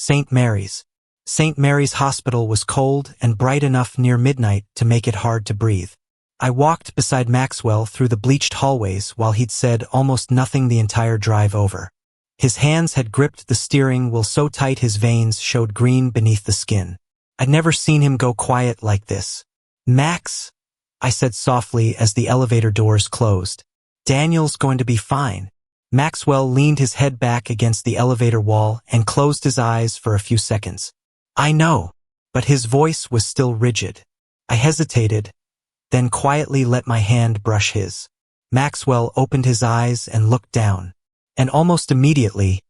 St. Mary's. St. Mary's Hospital was cold and bright enough near midnight to make it hard to breathe. I walked beside Maxwell through the bleached hallways while he'd said almost nothing the entire drive over. His hands had gripped the steering wheel so tight his veins showed green beneath the skin. I'd never seen him go quiet like this. "Max," I said softly as the elevator doors closed. "Daniel's going to be fine." Maxwell leaned his head back against the elevator wall and closed his eyes for a few seconds. "I know," but his voice was still rigid. I hesitated, then quietly let my hand brush his. Maxwell opened his eyes and looked down, and almost immediately,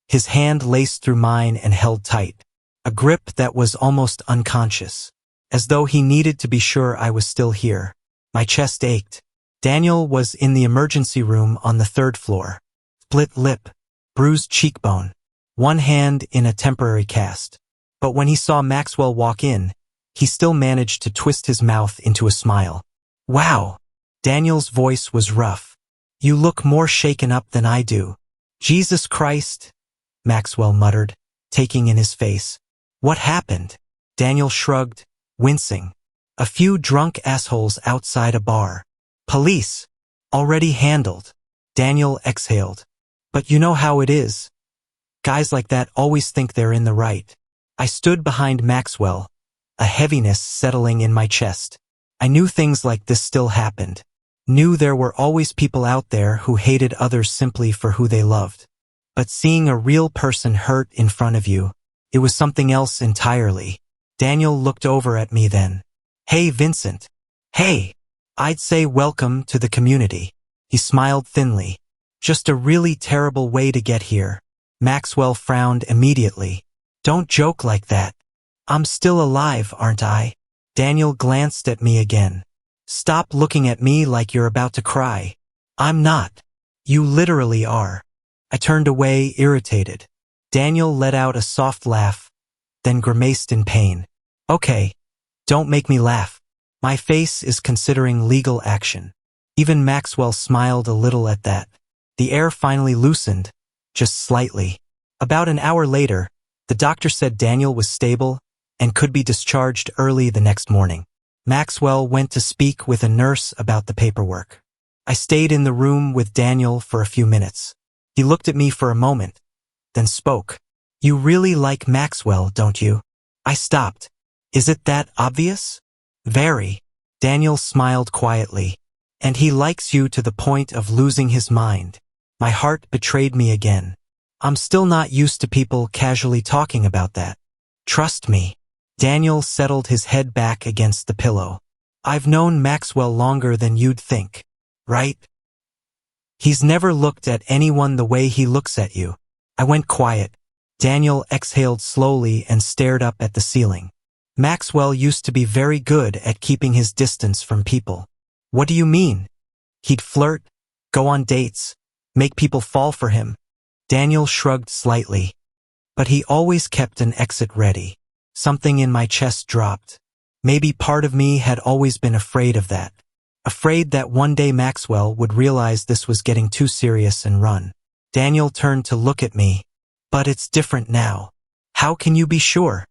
his hand laced through mine and held tight, a grip that was almost unconscious, as though he needed to be sure I was still here. My chest ached. Daniel was in the emergency room on the 3rd floor. Split lip, bruised cheekbone, one hand in a temporary cast. But when he saw Maxwell walk in, he still managed to twist his mouth into a smile. "Wow." Daniel's voice was rough. "You look more shaken up than I do." "Jesus Christ," Maxwell muttered, taking in his face. "What happened?" Daniel shrugged, wincing. "A few drunk assholes outside a bar." "Police. Already handled." Daniel exhaled. "But you know how it is. Guys like that always think they're in the right." I stood behind Maxwell, a heaviness settling in my chest. I knew things like this still happened. Knew there were always people out there who hated others simply for who they loved. But seeing a real person hurt in front of you, it was something else entirely. Daniel looked over at me then. "Hey, Vincent." "Hey." "I'd say welcome to the community." He smiled thinly. "Just a really terrible way to get here." Maxwell frowned immediately. "Don't joke like that. I'm still alive, aren't I?" Daniel glanced at me again. "Stop looking at me like you're about to cry." "I'm not." "You literally are." I turned away, irritated. Daniel let out a soft laugh, then grimaced in pain. "Okay, don't make me laugh. My face is considering legal action." Even Maxwell smiled a little at that. The air finally loosened, just slightly. About an hour later, the doctor said Daniel was stable and could be discharged early the next morning. Maxwell went to speak with a nurse about the paperwork. I stayed in the room with Daniel for a few minutes. He looked at me for a moment, then spoke. "You really like Maxwell, don't you?" I stopped. "Is it that obvious?" "Very." Daniel smiled quietly. "And he likes you to the point of losing his mind." My heart betrayed me again. I'm still not used to people casually talking about that. "Trust me." Daniel settled his head back against the pillow. "I've known Maxwell longer than you'd think, right? He's never looked at anyone the way he looks at you." I went quiet. Daniel exhaled slowly and stared up at the ceiling. "Maxwell used to be very good at keeping his distance from people." "What do you mean?" "He'd flirt, go on dates, make people fall for him." Daniel shrugged slightly. "But he always kept an exit ready." Something in my chest dropped. Maybe part of me had always been afraid of that. Afraid that one day Maxwell would realize this was getting too serious and run. Daniel turned to look at me. "But it's different now." "How can you be sure?"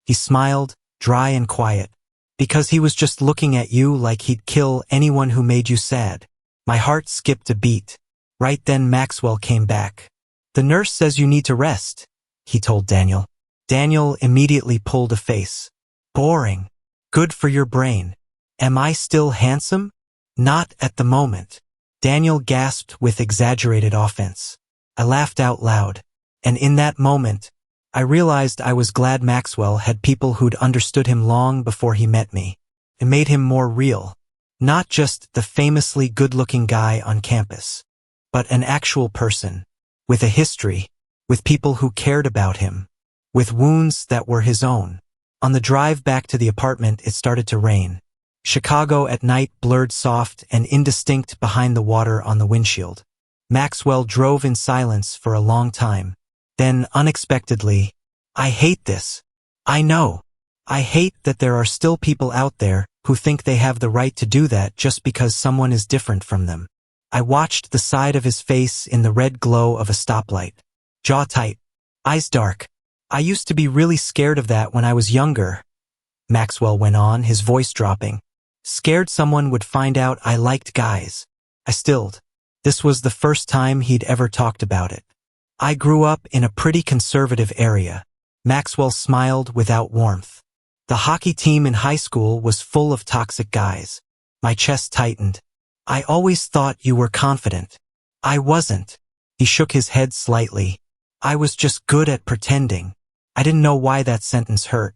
He smiled, dry and quiet. "Because he was just looking at you like he'd kill anyone who made you sad." My heart skipped a beat. Right then Maxwell came back. "The nurse says you need to rest," he told Daniel. Daniel immediately pulled a face. "Boring. Good for your brain." "Am I still handsome?" "Not at the moment." Daniel gasped with exaggerated offense. I laughed out loud. And in that moment, I realized I was glad Maxwell had people who'd understood him long before he met me. It made him more real. Not just the famously good-looking guy on campus, but an actual person, with a history, with people who cared about him, with wounds that were his own. On the drive back to the apartment, it started to rain. Chicago at night blurred soft and indistinct behind the water on the windshield. Maxwell drove in silence for a long time. Then, unexpectedly, "I hate this." "I know. I hate that there are still people out there who think they have the right to do that just because someone is different from them." I watched the side of his face in the red glow of a stoplight. Jaw tight, eyes dark. I used to be really scared of that when I was younger, Maxwell went on, his voice dropping. Scared someone would find out I liked guys. I stilled. This was the first time he'd ever talked about it. I grew up in a pretty conservative area. Maxwell smiled without warmth. The hockey team in high school was full of toxic guys. My chest tightened. I always thought you were confident. I wasn't. He shook his head slightly. I was just good at pretending. I didn't know why that sentence hurt.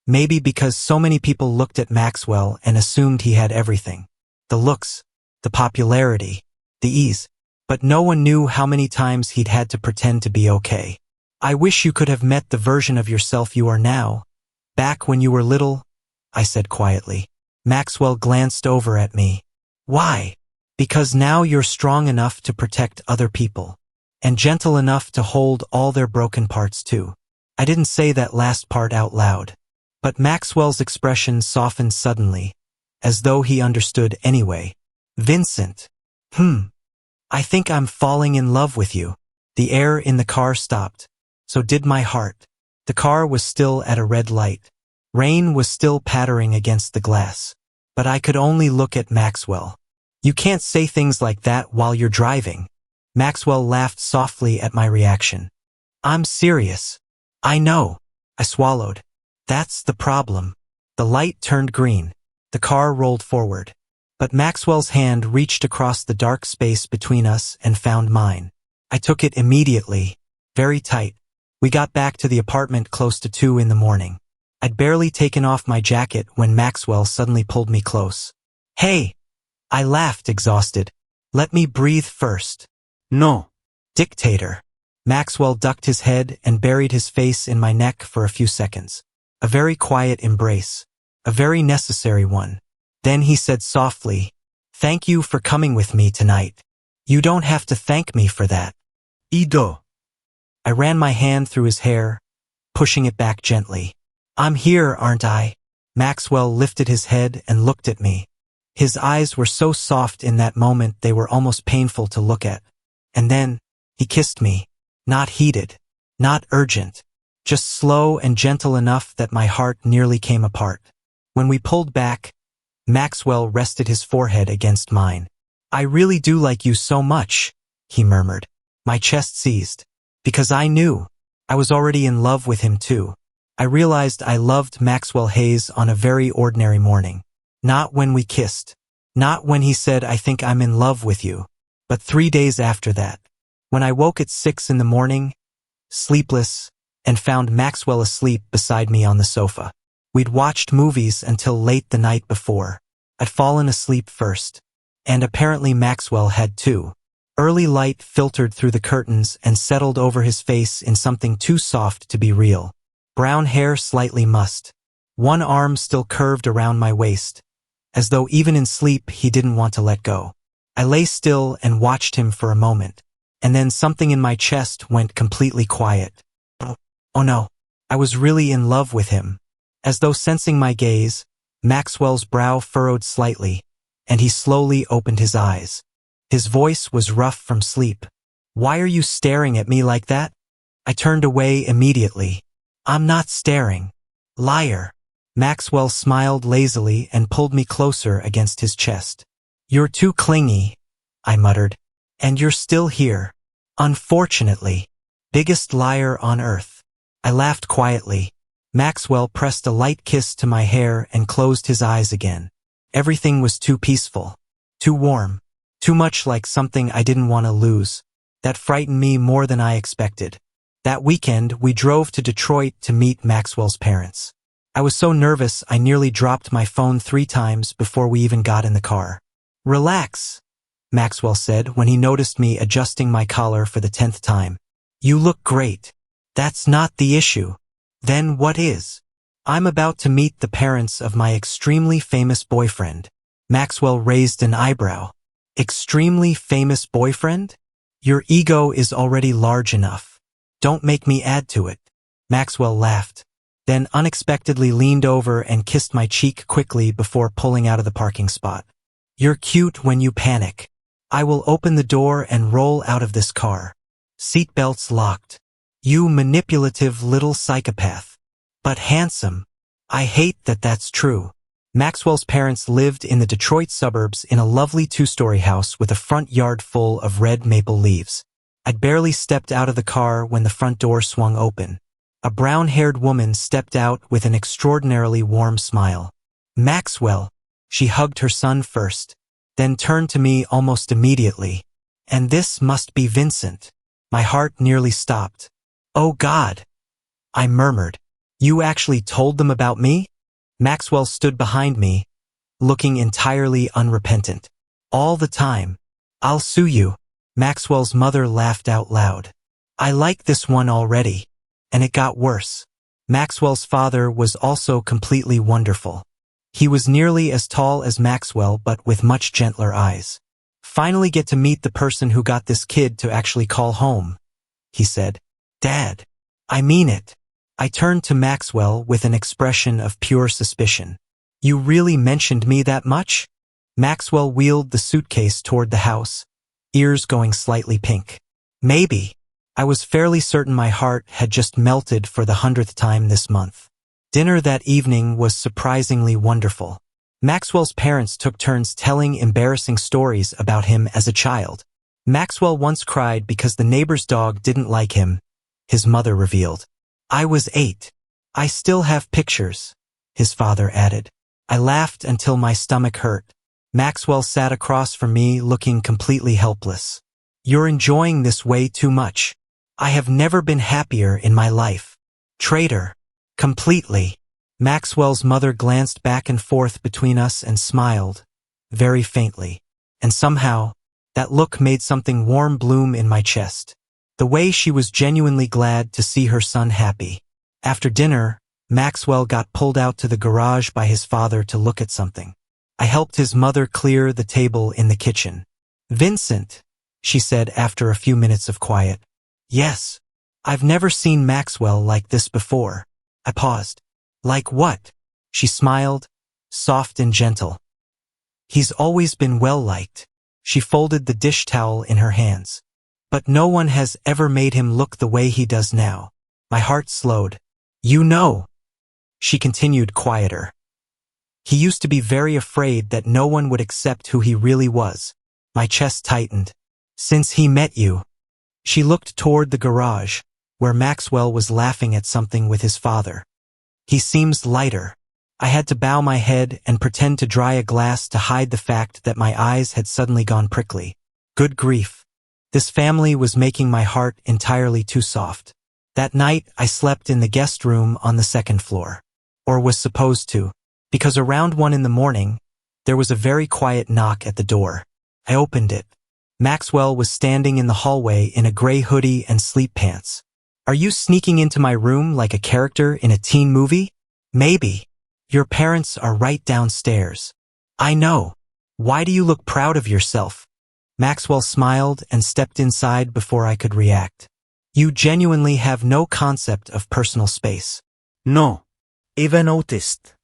Maybe because so many people looked at Maxwell and assumed he had everything. The looks, the popularity, the ease. But no one knew how many times he'd had to pretend to be okay. I wish you could have met the version of yourself you are now. Back when you were little, I said quietly. Maxwell glanced over at me. Why? Because now you're strong enough to protect other people. And gentle enough to hold all their broken parts too. I didn't say that last part out loud. But Maxwell's expression softened suddenly, as though he understood anyway. Vincent. I think I'm falling in love with you. The air in the car stopped. So did my heart. The car was still at a red light. Rain was still pattering against the glass. But I could only look at Maxwell. You can't say things like that while you're driving. Maxwell laughed softly at my reaction. I'm serious. I know. I swallowed. That's the problem. The light turned green. The car rolled forward. But Maxwell's hand reached across the dark space between us and found mine. I took it immediately, very tight. We got back to the apartment close to 2 in the morning. I'd barely taken off my jacket when Maxwell suddenly pulled me close. Hey! I laughed, exhausted. Let me breathe first. No. Dictator. Maxwell ducked his head and buried his face in my neck for a few seconds. A very quiet embrace. A very necessary one. Then he said softly, Thank you for coming with me tonight. You don't have to thank me for that. Ido. I ran my hand through his hair, pushing it back gently. I'm here, aren't I? Maxwell lifted his head and looked at me. His eyes were so soft in that moment they were almost painful to look at. And then, he kissed me. Not heated. Not urgent. Just slow and gentle enough that my heart nearly came apart. When we pulled back, Maxwell rested his forehead against mine. I really do like you so much, he murmured. My chest seized. Because I knew. I was already in love with him too. I realized I loved Maxwell Hayes on a very ordinary morning. Not when we kissed. Not when he said, I think I'm in love with you. But 3 days after that. When I woke at 6 in the morning, sleepless, and found Maxwell asleep beside me on the sofa. We'd watched movies until late the night before. I'd fallen asleep first. And apparently Maxwell had too. Early light filtered through the curtains and settled over his face in something too soft to be real. Brown hair slightly mussed. One arm still curved around my waist, as though even in sleep he didn't want to let go. I lay still and watched him for a moment, and then something in my chest went completely quiet. Oh no, I was really in love with him. As though sensing my gaze, Maxwell's brow furrowed slightly, and he slowly opened his eyes. His voice was rough from sleep. Why are you staring at me like that? I turned away immediately. I'm not staring. Liar. Maxwell smiled lazily and pulled me closer against his chest. You're too clingy, I muttered. And you're still here. Unfortunately. Biggest liar on earth. I laughed quietly. Maxwell pressed a light kiss to my hair and closed his eyes again. Everything was too peaceful. Too warm. Too much like something I didn't want to lose. That frightened me more than I expected. That weekend, we drove to Detroit to meet Maxwell's parents. I was so nervous I nearly dropped my phone 3 times before we even got in the car. Relax, Maxwell said when he noticed me adjusting my collar for the 10th time. You look great. That's not the issue. Then what is? I'm about to meet the parents of my extremely famous boyfriend. Maxwell raised an eyebrow. Extremely famous boyfriend? Your ego is already large enough. Don't make me add to it. Maxwell laughed, then unexpectedly leaned over and kissed my cheek quickly before pulling out of the parking spot. You're cute when you panic. I will open the door and roll out of this car. Seatbelts locked. You manipulative little psychopath. But handsome. I hate that that's true. Maxwell's parents lived in the Detroit suburbs in a lovely two-story house with a front yard full of red maple leaves. I'd barely stepped out of the car when the front door swung open. A brown-haired woman stepped out with an extraordinarily warm smile. Maxwell. She hugged her son first, then turned to me almost immediately. And this must be Vincent. My heart nearly stopped. Oh God, I murmured. You actually told them about me? Maxwell stood behind me, looking entirely unrepentant. All the time. I'll sue you. Maxwell's mother laughed out loud. I like this one already. And it got worse. Maxwell's father was also completely wonderful. He was nearly as tall as Maxwell but with much gentler eyes. Finally get to meet the person who got this kid to actually call home, he said. Dad. I mean it. I turned to Maxwell with an expression of pure suspicion. You really mentioned me that much? Maxwell wheeled the suitcase toward the house, ears going slightly pink. Maybe. I was fairly certain my heart had just melted for the 100th time this month. Dinner that evening was surprisingly wonderful. Maxwell's parents took turns telling embarrassing stories about him as a child. Maxwell once cried because the neighbor's dog didn't like him, his mother revealed. I was 8. I still have pictures, his father added. I laughed until my stomach hurt. Maxwell sat across from me looking completely helpless. You're enjoying this way too much. I have never been happier in my life. Traitor. Completely. Maxwell's mother glanced back and forth between us and smiled, very faintly. And somehow, that look made something warm bloom in my chest. The way she was genuinely glad to see her son happy. After dinner, Maxwell got pulled out to the garage by his father to look at something. I helped his mother clear the table in the kitchen. Vincent, she said after a few minutes of quiet. Yes. I've never seen Maxwell like this before. I paused. Like what? She smiled, soft and gentle. He's always been well-liked. She folded the dish towel in her hands. But no one has ever made him look the way he does now. My heart slowed. You know. She continued quieter. He used to be very afraid that no one would accept who he really was. My chest tightened. Since he met you. She looked toward the garage, where Maxwell was laughing at something with his father. He seems lighter. I had to bow my head and pretend to dry a glass to hide the fact that my eyes had suddenly gone prickly. Good grief. This family was making my heart entirely too soft. That night, I slept in the guest room on the second floor. Or was supposed to. Because around 1 in the morning, there was a very quiet knock at the door. I opened it. Maxwell was standing in the hallway in a gray hoodie and sleep pants. Are you sneaking into my room like a character in a teen movie? Maybe. Your parents are right downstairs. I know. Why do you look proud of yourself? Maxwell smiled and stepped inside before I could react. You genuinely have no concept of personal space. No. Even noticed.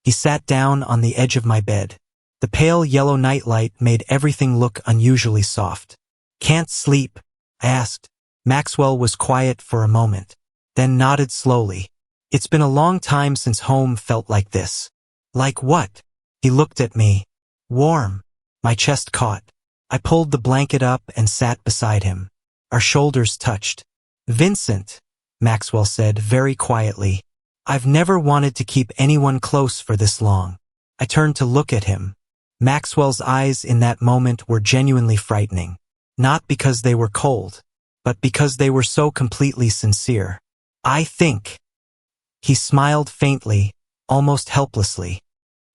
He sat down on the edge of my bed. The pale yellow nightlight made everything look unusually soft. Can't sleep? I asked. Maxwell was quiet for a moment, then nodded slowly. It's been a long time since home felt like this. Like what? He looked at me. Warm. My chest caught. I pulled the blanket up and sat beside him. Our shoulders touched. Vincent, Maxwell said very quietly. I've never wanted to keep anyone close for this long. I turned to look at him. Maxwell's eyes in that moment were genuinely frightening. Not because they were cold, but because they were so completely sincere. I think. He smiled faintly, almost helplessly.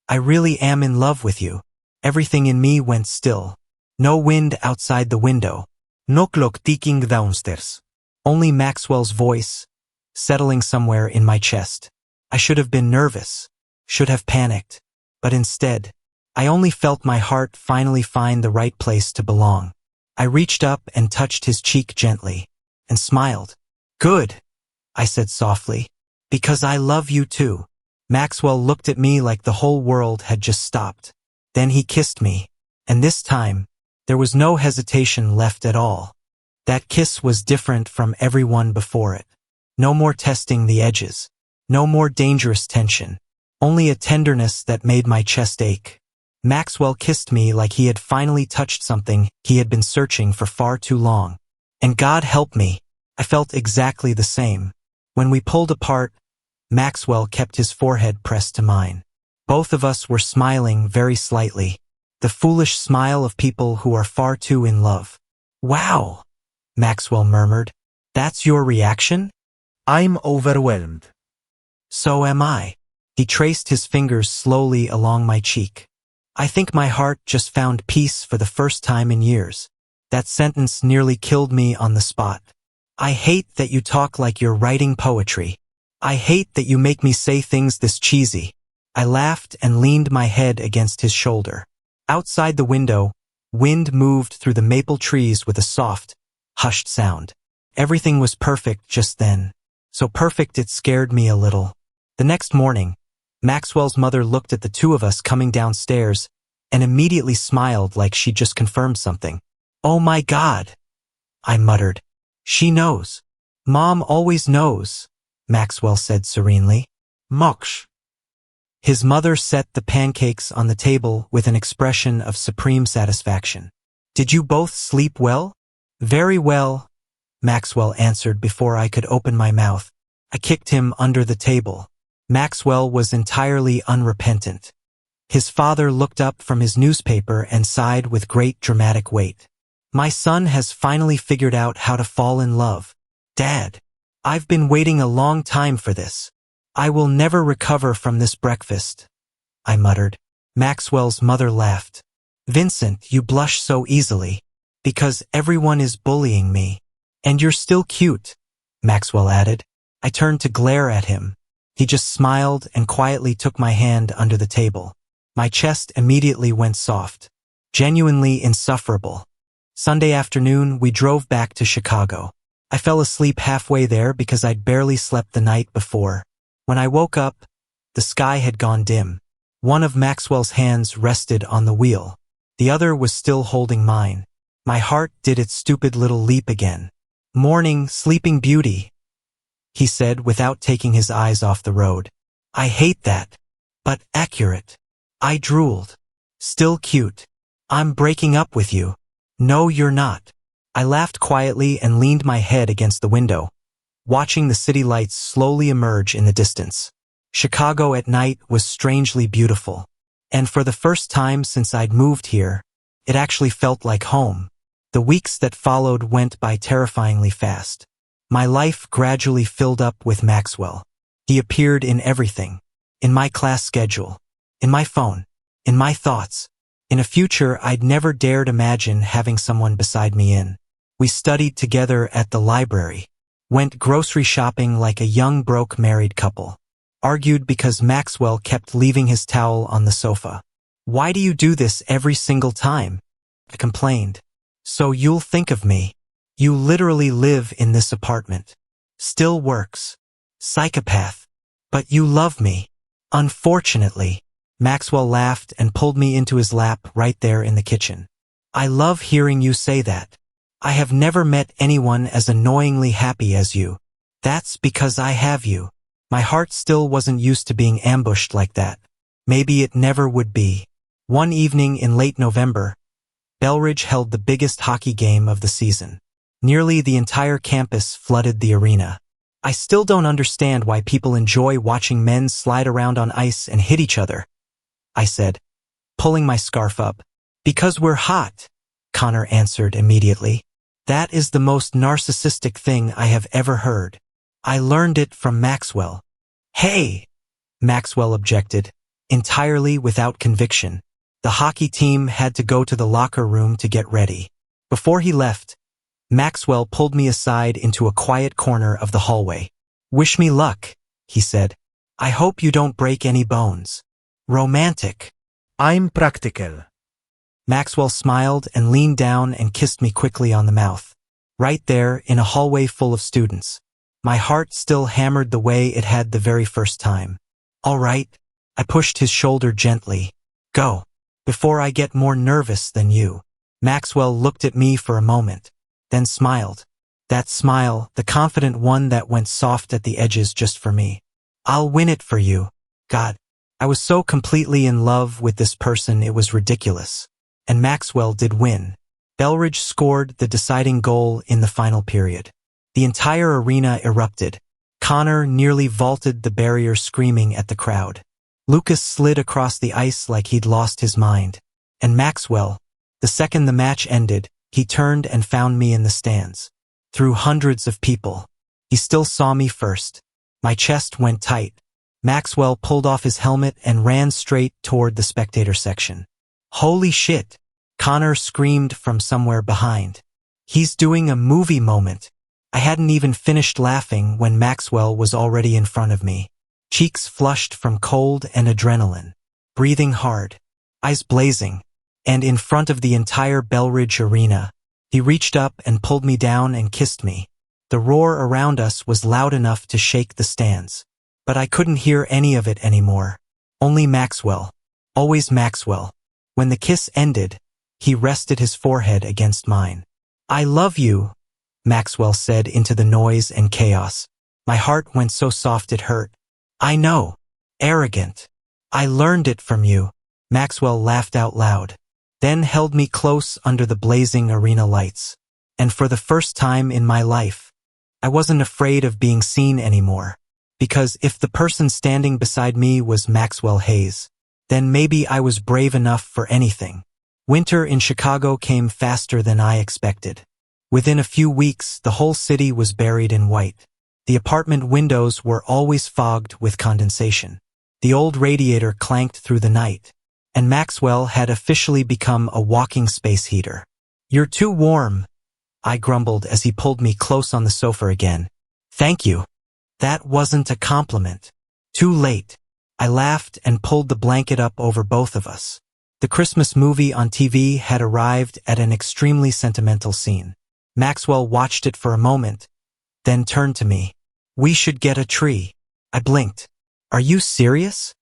I really am in love with you. Everything in me went still. No wind outside the window. No clock ticking downstairs. Only Maxwell's voice, settling somewhere in my chest. I should have been nervous, should have panicked, but instead, I only felt my heart finally find the right place to belong. I reached up and touched his cheek gently, and smiled. Good, I said softly, because I love you too. Maxwell looked at me like the whole world had just stopped. Then he kissed me, and this time, there was no hesitation left at all. That kiss was different from everyone before it. No more testing the edges. No more dangerous tension. Only a tenderness that made my chest ache. Maxwell kissed me like he had finally touched something he had been searching for far too long. And God help me, I felt exactly the same. When we pulled apart, Maxwell kept his forehead pressed to mine. Both of us were smiling very slightly, the foolish smile of people who are far too in love. Wow, Maxwell murmured. That's your reaction? I'm overwhelmed. So am I. He traced his fingers slowly along my cheek. I think my heart just found peace for the first time in years. That sentence nearly killed me on the spot. I hate that you talk like you're writing poetry. I hate that you make me say things this cheesy. I laughed and leaned my head against his shoulder. Outside the window, wind moved through the maple trees with a soft, hushed sound. Everything was perfect just then. So perfect it scared me a little. The next morning, Maxwell's mother looked at the two of us coming downstairs and immediately smiled like she'd just confirmed something. Oh my God, I muttered. She knows. Mom always knows, Maxwell said serenely. Moksh. His mother set the pancakes on the table with an expression of supreme satisfaction. Did you both sleep well? Very well, Maxwell answered before I could open my mouth. I kicked him under the table. Maxwell was entirely unrepentant. His father looked up from his newspaper and sighed with great dramatic weight. My son has finally figured out how to fall in love. Dad, I've been waiting a long time for this. I will never recover from this breakfast, I muttered. Maxwell's mother laughed. Vincent, you blush so easily. Because everyone is bullying me. And you're still cute, Maxwell added. I turned to glare at him. He just smiled and quietly took my hand under the table. My chest immediately went soft. Genuinely insufferable. Sunday afternoon, we drove back to Chicago. I fell asleep halfway there because I'd barely slept the night before. When I woke up, the sky had gone dim. One of Maxwell's hands rested on the wheel. The other was still holding mine. My heart did its stupid little leap again. Morning, sleeping beauty, he said without taking his eyes off the road. I hate that. But accurate. I drooled. Still cute. I'm breaking up with you. No, you're not. I laughed quietly and leaned my head against the window, watching the city lights slowly emerge in the distance. Chicago at night was strangely beautiful. And for the first time since I'd moved here, it actually felt like home. The weeks that followed went by terrifyingly fast. My life gradually filled up with Maxwell. He appeared in everything. In my class schedule. In my phone. In my thoughts. In a future I'd never dared imagine having someone beside me in. We studied together at the library. Went grocery shopping like a young broke married couple. Argued because Maxwell kept leaving his towel on the sofa. Why do you do this every single time? I complained. So you'll think of me. You literally live in this apartment. Still works. Psychopath. But you love me. Unfortunately. Maxwell laughed and pulled me into his lap right there in the kitchen. I love hearing you say that. I have never met anyone as annoyingly happy as you. That's because I have you. My heart still wasn't used to being ambushed like that. Maybe it never would be. One evening in late November, Belridge held the biggest hockey game of the season. Nearly the entire campus flooded the arena. I still don't understand why people enjoy watching men slide around on ice and hit each other, I said, pulling my scarf up. Because we're hot, Connor answered immediately. That is the most narcissistic thing I have ever heard. I learned it from Maxwell. Hey, Maxwell objected, entirely without conviction. The hockey team had to go to the locker room to get ready. Before he left, Maxwell pulled me aside into a quiet corner of the hallway. Wish me luck, he said. I hope you don't break any bones. Romantic. I'm practical. Maxwell smiled and leaned down and kissed me quickly on the mouth. Right there in a hallway full of students. My heart still hammered the way it had the very first time. All right, I pushed his shoulder gently. Go. Before I get more nervous than you. Maxwell looked at me for a moment. then smiled. That smile, the confident one that went soft at the edges just for me. I'll win it for you. God, I was so completely in love with this person it was ridiculous. And Maxwell did win. Belridge scored the deciding goal in the final period. The entire arena erupted. Connor nearly vaulted the barrier screaming at the crowd. Lucas slid across the ice like he'd lost his mind. And Maxwell, the second the match ended, he turned and found me in the stands. Through hundreds of people. He still saw me first. My chest went tight. Maxwell pulled off his helmet and ran straight toward the spectator section. Holy shit! Connor screamed from somewhere behind. He's doing a movie moment. I hadn't even finished laughing when Maxwell was already in front of me. Cheeks flushed from cold and adrenaline. Breathing hard. Eyes blazing. And in front of the entire Belridge arena, he reached up and pulled me down and kissed me. The roar around us was loud enough to shake the stands. But I couldn't hear any of it anymore. Only Maxwell. Always Maxwell. When the kiss ended, he rested his forehead against mine. I love you, Maxwell said into the noise and chaos. My heart went so soft it hurt. I know. Arrogant. I learned it from you. Maxwell laughed out loud. Then held me close under the blazing arena lights. And for the first time in my life, I wasn't afraid of being seen anymore. Because if the person standing beside me was Maxwell Hayes, then maybe I was brave enough for anything. Winter in Chicago came faster than I expected. Within a few weeks, the whole city was buried in white. The apartment windows were always fogged with condensation. The old radiator clanked through the night. And Maxwell had officially become a walking space heater. You're too warm, I grumbled as he pulled me close on the sofa again. Thank you. That wasn't a compliment. Too late. I laughed and pulled the blanket up over both of us. The Christmas movie on TV had arrived at an extremely sentimental scene. Maxwell watched it for a moment, then turned to me. We should get a tree. I blinked. Are you serious?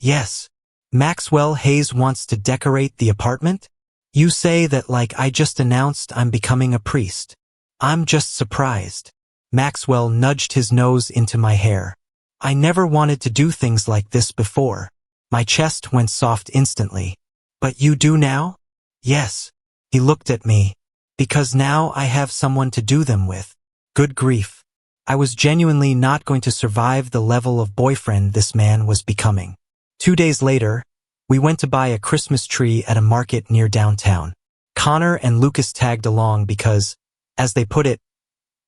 Yes. Maxwell Hayes wants to decorate the apartment? You say that like I just announced I'm becoming a priest. I'm just surprised. Maxwell nudged his nose into my hair. I never wanted to do things like this before. My chest went soft instantly. But you do now? Yes. He looked at me. Because now I have someone to do them with. Good grief. I was genuinely not going to survive the level of boyfriend this man was becoming. 2 days later, we went to buy a Christmas tree at a market near downtown. Connor and Lucas tagged along because, as they put it,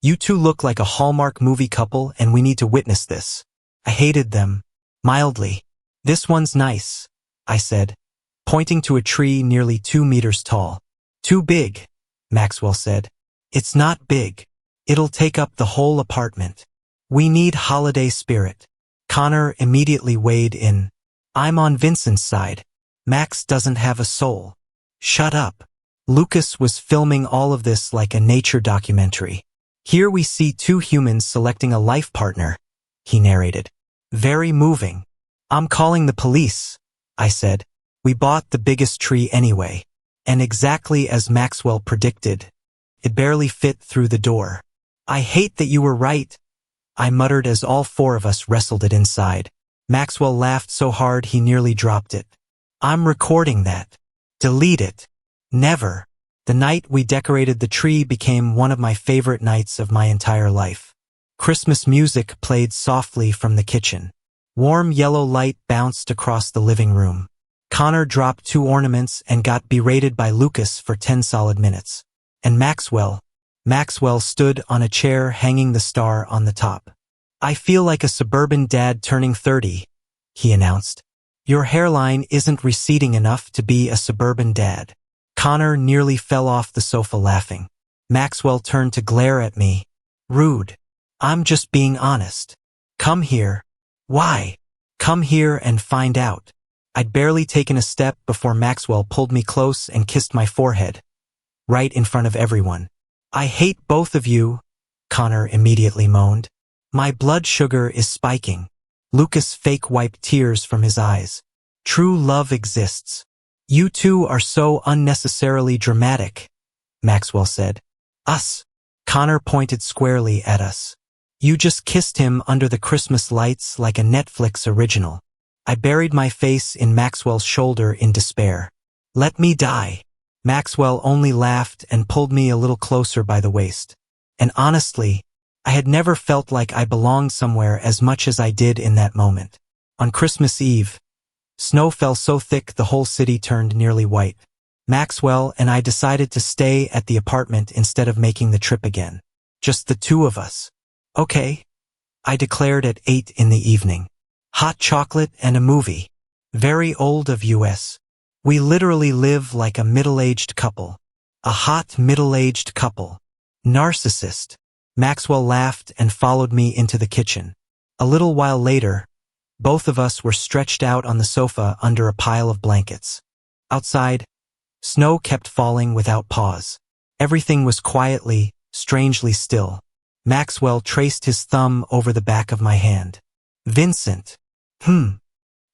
you two look like a Hallmark movie couple and we need to witness this. I hated them. Mildly. This one's nice, I said, pointing to a tree nearly 2 meters tall. Too big, Maxwell said. It's not big. It'll take up the whole apartment. We need holiday spirit. Connor immediately weighed in. I'm on Vincent's side. Max doesn't have a soul. Shut up. Lucas was filming all of this like a nature documentary. Here we see 2 humans selecting a life partner, he narrated. Very moving. I'm calling the police, I said. We bought the biggest tree anyway. And exactly as Maxwell predicted, it barely fit through the door. I hate that you were right, I muttered as all 4 of us wrestled it inside. Maxwell laughed so hard he nearly dropped it. I'm recording that. Delete it. Never. The night we decorated the tree became one of my favorite nights of my entire life. Christmas music played softly from the kitchen. Warm yellow light bounced across the living room. Connor dropped 2 ornaments and got berated by Lucas for 10 solid minutes. And Maxwell stood on a chair hanging the star on the top. I feel like a suburban dad turning 30, he announced. Your hairline isn't receding enough to be a suburban dad. Connor nearly fell off the sofa laughing. Maxwell turned to glare at me. Rude. I'm just being honest. Come here. Why? Come here and find out. I'd barely taken a step before Maxwell pulled me close and kissed my forehead. Right in front of everyone. I hate both of you, Connor immediately moaned. My blood sugar is spiking. Lucas fake wiped tears from his eyes. True love exists. You two are so unnecessarily dramatic, Maxwell said. Us. Connor pointed squarely at us. You just kissed him under the Christmas lights like a Netflix original. I buried my face in Maxwell's shoulder in despair. Let me die. Maxwell only laughed and pulled me a little closer by the waist. And honestly, I had never felt like I belonged somewhere as much as I did in that moment. On Christmas Eve, snow fell so thick the whole city turned nearly white. Maxwell and I decided to stay at the apartment instead of making the trip again. Just the two of us. Okay, I declared at 8 in the evening. Hot chocolate and a movie. Very old of us. We literally live like a middle-aged couple. A hot middle-aged couple. Narcissist. Maxwell laughed and followed me into the kitchen. A little while later, both of us were stretched out on the sofa under a pile of blankets. Outside, snow kept falling without pause. Everything was quietly, strangely still. Maxwell traced his thumb over the back of my hand. Vincent.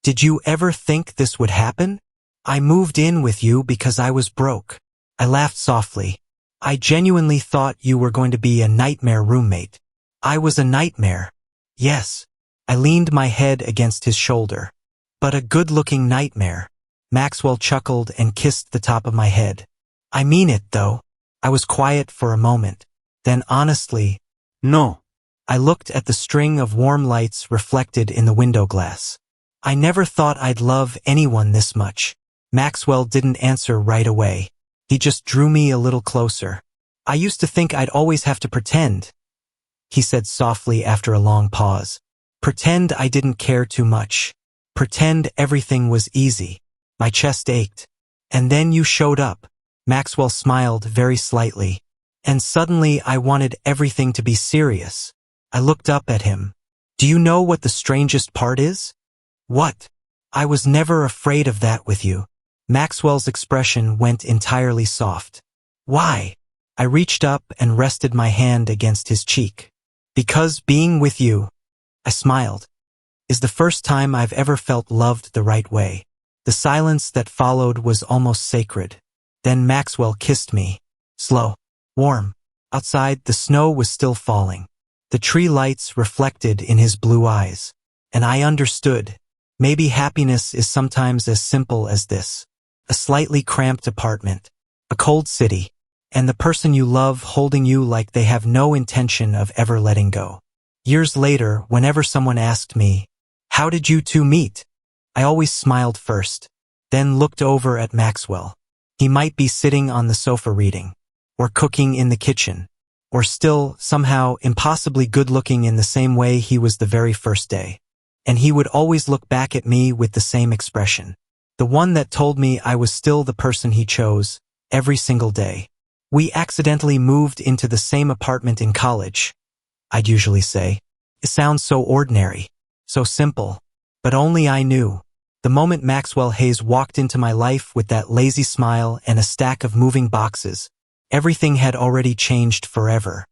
Did you ever think this would happen? I moved in with you because I was broke. I laughed softly. I genuinely thought you were going to be a nightmare roommate. I was a nightmare. Yes. I leaned my head against his shoulder. But a good-looking nightmare. Maxwell chuckled and kissed the top of my head. I mean it, though. I was quiet for a moment. Then honestly, no. I looked at the string of warm lights reflected in the window glass. I never thought I'd love anyone this much. Maxwell didn't answer right away. He just drew me a little closer. I used to think I'd always have to pretend, he said softly after a long pause. Pretend I didn't care too much. Pretend everything was easy. My chest ached. And then you showed up. Maxwell smiled very slightly. And suddenly I wanted everything to be serious. I looked up at him. Do you know what the strangest part is? What? I was never afraid of that with you. Maxwell's expression went entirely soft. Why? I reached up and rested my hand against his cheek. Because being with you, I smiled, is the first time I've ever felt loved the right way. The silence that followed was almost sacred. Then Maxwell kissed me. Slow. Warm. Outside, the snow was still falling. The tree lights reflected in his blue eyes. And I understood. Maybe happiness is sometimes as simple as this. A slightly cramped apartment. A cold city. And the person you love holding you like they have no intention of ever letting go. Years later, whenever someone asked me, how did you two meet? I always smiled first, then looked over at Maxwell. He might be sitting on the sofa reading, or cooking in the kitchen, or still, somehow, impossibly good-looking in the same way he was the very first day. And he would always look back at me with the same expression. The one that told me I was still the person he chose, every single day. We accidentally moved into the same apartment in college, I'd usually say. It sounds so ordinary, so simple, but only I knew. The moment Maxwell Hayes walked into my life with that lazy smile and a stack of moving boxes, everything had already changed forever.